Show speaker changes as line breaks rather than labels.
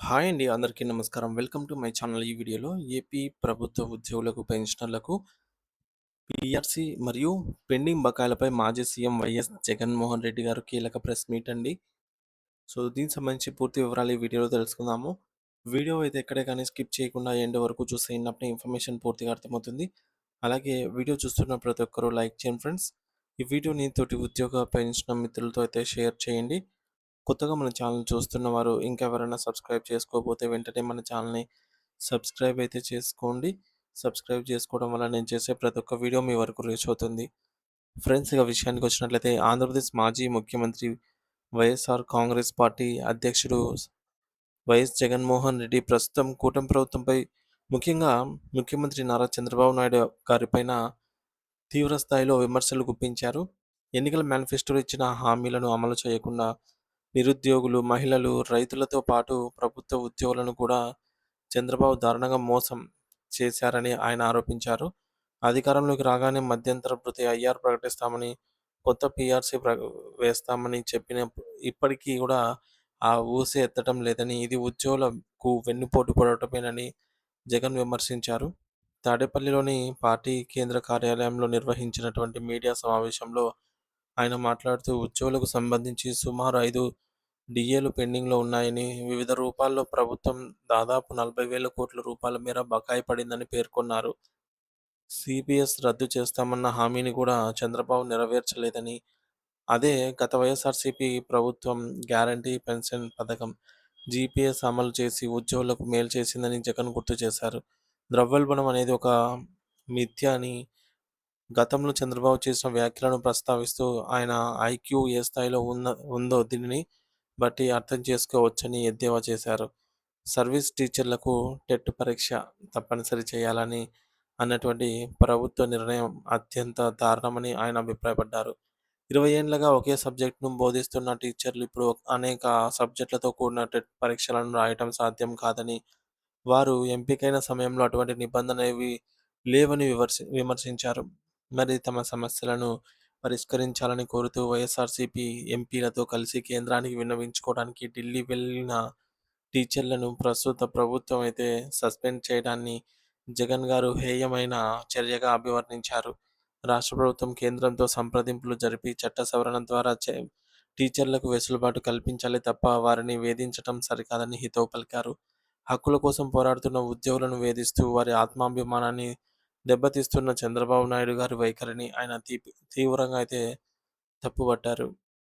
Hi అండి. అందరికీ నమస్కారం. Welcome to my channel. ఈ వీడియోలో ఏపీ ప్రభుత్వ ఉద్యోగులకు, పెన్షనర్లకు పీఆర్సీ మరియు పెండింగ్ బకాయిలపై మాజీ సీఎం వైఎస్ జగన్మోహన్ రెడ్డి గారు కీలక ప్రెస్ మీట్ అండి. దీనికి సంబంధించి పూర్తి వివరాలు ఈ వీడియోలో తెలుసుకుందాము. వీడియో అయితే ఎక్కడే కానీ స్కిప్ చేయకుండా ఎండ్ వరకు చూస్తే ఇన్నప్పుడే ఇన్ఫర్మేషన్ పూర్తిగా అర్థమవుతుంది. అలాగే వీడియో చూస్తున్న ప్రతి ఒక్కరూ లైక్ చేయండి ఫ్రెండ్స్. ఈ వీడియోని తోటి ఉద్యోగ, పెన్షన్ మిత్రులతో అయితే షేర్ చేయండి. కొత్తగా మన ఛానల్ చూస్తున్న వారు ఇంకా ఎవరైనా సబ్స్క్రైబ్ చేసుకోకపోతే వెంటనే మన ఛానల్‌ని సబ్స్క్రైబ్ అయితే చేసుకోండి. సబ్స్క్రైబ్ చేసుకోవడం వల్ల నేను చేసే ప్రతి ఒక్క వీడియో మీ వరకు రీచ్ అవుతుంది. ఫ్రెండ్స్ ఇక విషయానికొచ్చినట్లయితే ఆంధ్రప్రదేశ్ మాజీ ముఖ్యమంత్రి వైఎస్ఆర్ కాంగ్రెస్ పార్టీ అధ్యక్షుడు వైఎస్ జగన్మోహన్ రెడ్డి ప్రస్తుతం కూటమి ప్రభుత్వంపై ముఖ్యంగా ముఖ్యమంత్రి నారా చంద్రబాబు నాయుడు గారిపైన తీవ్ర స్థాయిలో విమర్శలు గుప్పించారు. ఎన్నికల మేనిఫెస్టోలో ఇచ్చిన హామీలను అమలు చేయకుండా నిరుద్యోగులు, మహిళలు, రైతులతో పాటు ప్రభుత్వ ఉద్యోగులను కూడా చంద్రబాబు దారుణంగా మోసం చేశారని ఆయన ఆరోపించారు. అధికారంలోకి రాగానే మధ్యంతర భృతి ఐఆర్ ప్రకటిస్తామని, కొత్త పీఆర్సీ వేస్తామని చెప్పిన ఇప్పటికీ కూడా ఆ ఊసే ఎత్తడం లేదని, ఇది ఉద్యోగులకు వెన్నుపోటు పొడవటమేనని జగన్ విమర్శించారు. తాడేపల్లిలోని పార్టీ కేంద్ర కార్యాలయంలో నిర్వహించినటువంటి మీడియా సమావేశంలో ఆయన మాట్లాడుతూ ఉద్యోగులకు సంబంధించి సుమారు 5 డిఏలు పెండింగ్‌లో ఉన్నాయని, వివిధ రూపాల్లో ప్రభుత్వం దాదాపు 40,000 కోట్ల రూపాయల మేర బకాయి పడిందని పేర్కొన్నారు. సీపీఎస్ రద్దు చేస్తామన్న హామీని కూడా చంద్రబాబు నెరవేర్చలేదని, అదే గత వైఎస్ఆర్సీపీ ప్రభుత్వం గ్యారంటీ పెన్షన్ పథకం జీపీఎస్ అమలు చేసి ఉద్యోగులకు మేలు చేసిందని జగన్ గుర్తు చేశారు. ద్రవ్యోల్బణం అనేది ఒక మిథ్య అని గతంలో చంద్రబాబు చేసిన వ్యాఖ్యలను ప్రస్తావిస్తూ ఆయన ఐక్యూ ఏ స్థాయిలో ఉందో దీనిని బట్టి అర్థం చేసుకోవచ్చని ఎద్దేవా చేశారు. సర్వీస్ టీచర్లకు టెట్ పరీక్ష తప్పనిసరి చేయాలని అన్నటువంటి ప్రభుత్వ నిర్ణయం అత్యంత దారుణమని ఆయన అభిప్రాయపడ్డారు. 20 ఏండ్లుగా ఒకే సబ్జెక్ట్‌ను బోధిస్తున్న టీచర్లు ఇప్పుడు అనేక సబ్జెక్టులతో కూడిన టెట్ పరీక్షలను రాయటం సాధ్యం కాదని, వారు ఎంపికైన సమయంలో అటువంటి నిబంధనలేవి లేవని విమర్శించారు. మరి తమ సమస్యలను పరిష్కరించాలని కోరుతూ వైఎస్ఆర్సీపీ ఎంపీలతో కలిసి కేంద్రానికి విన్నవించుకోవడానికి ఢిల్లీ వెళ్లిన టీచర్లను ప్రస్తుత ప్రభుత్వం అయితే సస్పెండ్ చేయడాన్ని జగన్ గారు హేయమైన చర్యగా అభివర్ణించారు. రాష్ట్ర ప్రభుత్వం కేంద్రంతో సంప్రదింపులు జరిపి చట్ట సవరణ ద్వారా టీచర్లకు వెసులుబాటు కల్పించాలి తప్ప వారిని వేధించటం సరికాదని హితవు పలికారు. హక్కుల కోసం పోరాడుతున్న ఉద్యోగులను వేధిస్తూ వారి ఆత్మాభిమానాన్ని దెబ్బతీస్తున్న చంద్రబాబు నాయుడు గారి వైఖరిని ఆయన తీవ్రంగా అయితే తప్పుపట్టారు.